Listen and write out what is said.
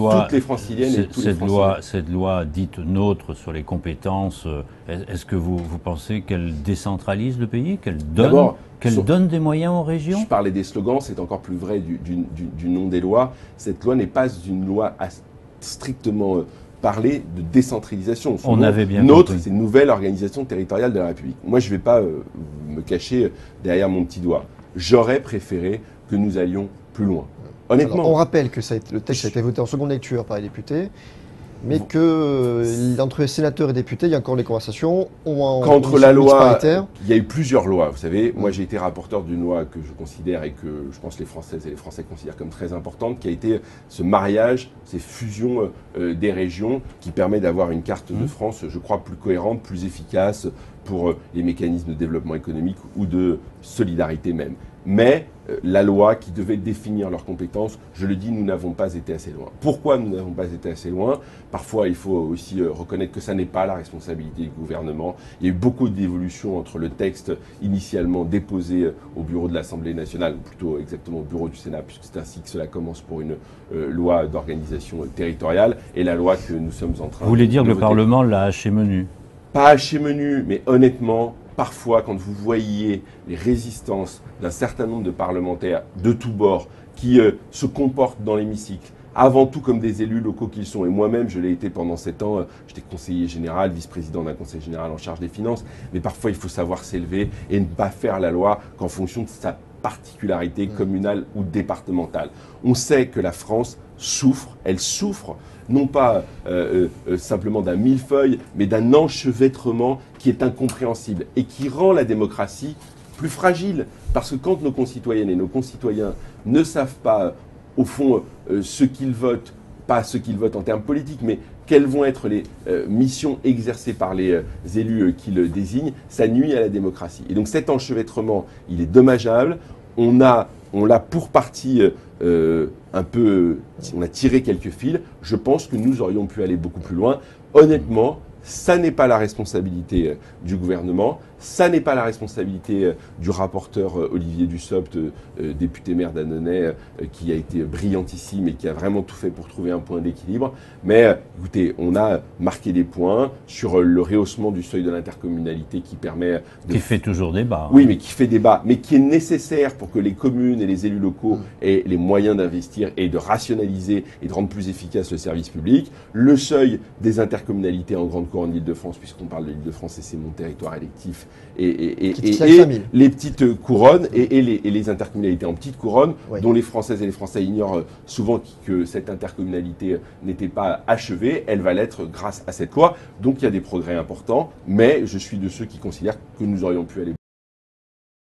toutes les franciliennes et tous les franciliens. Cette loi dite NOTRe sur les compétences, est-ce que vous pensez qu'elle décentralise le pays, qu'elle donne des moyens aux régions? Je parlais des slogans, c'est encore plus vrai du nom des lois. Cette loi n'est pas une loi strictement parler de décentralisation. On avait bien NOTRe, compris. c'est une nouvelle organisation territoriale de la République. Moi, je ne vais pas me cacher derrière mon petit doigt. J'aurais préféré que nous allions plus loin. Honnêtement. Alors, on rappelle que le texte a été voté en seconde lecture par les députés, mais que entre les sénateurs et députés, il y a encore des conversations. Contre la loi, il y a eu plusieurs lois. Vous savez, moi j'ai été rapporteur d'une loi que je considère et que je pense les Françaises et les Français considèrent comme très importante, qui a été ce mariage, ces fusions des régions qui permet d'avoir une carte de France, je crois, plus cohérente, plus efficace pour les mécanismes de développement économique ou de solidarité même. Mais la loi qui devait définir leurs compétences, je le dis, nous n'avons pas été assez loin. Pourquoi nous n'avons pas été assez loin? Parfois, il faut aussi reconnaître que ça n'est pas la responsabilité du gouvernement. Il y a eu beaucoup d'évolutions entre le texte initialement déposé au bureau de l'Assemblée nationale, ou plutôt exactement au bureau du Sénat, puisque c'est ainsi que cela commence pour une loi d'organisation territoriale, et la loi que nous sommes en train de voter. Vous voulez dire que le Parlement l'a haché menu? Pas haché menu, mais honnêtement, parfois, quand vous voyez les résistances d'un certain nombre de parlementaires de tous bords qui se comportent dans l'hémicycle, avant tout comme des élus locaux qu'ils sont, et moi-même je l'ai été pendant 7 ans, j'étais conseiller général, vice-président d'un conseil général en charge des finances, mais parfois il faut savoir s'élever et ne pas faire la loi qu'en fonction de sa particularité communale ou départementale. On sait que la France souffre, elle souffre non pas simplement d'un millefeuille, mais d'un enchevêtrement qui est incompréhensible et qui rend la démocratie plus fragile. Parce que quand nos concitoyennes et nos concitoyens ne savent pas, au fond, ce qu'ils votent, pas ce qu'ils votent en termes politiques, mais quelles vont être les missions exercées par les élus qu'ils désignent, ça nuit à la démocratie. Et donc cet enchevêtrement, il est dommageable. On l'a pour partie un peu, on a tiré quelques fils. Je pense que nous aurions pu aller beaucoup plus loin. Honnêtement, ça n'est pas la responsabilité du gouvernement, ça n'est pas la responsabilité du rapporteur Olivier Dussopt, député maire d'Annonay, qui a été brillantissime et qui a vraiment tout fait pour trouver un point d'équilibre. Mais écoutez, on a marqué des points sur le rehaussement du seuil de l'intercommunalité qui permet qui fait toujours débat. Oui, mais qui fait débat, mais qui est nécessaire pour que les communes et les élus locaux aient les moyens d'investir et de rationaliser et de rendre plus efficace le service public. Le seuil des intercommunalités en grande couronne d'Île-de-France, puisqu'on parle de l'Île-de-France et c'est mon territoire électif, et les petites couronnes et les intercommunalités en petites couronnes, dont les Françaises et les Français ignorent souvent que cette intercommunalité n'était pas achevée, elle va l'être grâce à cette loi. Donc il y a des progrès importants, mais je suis de ceux qui considèrent que nous aurions pu aller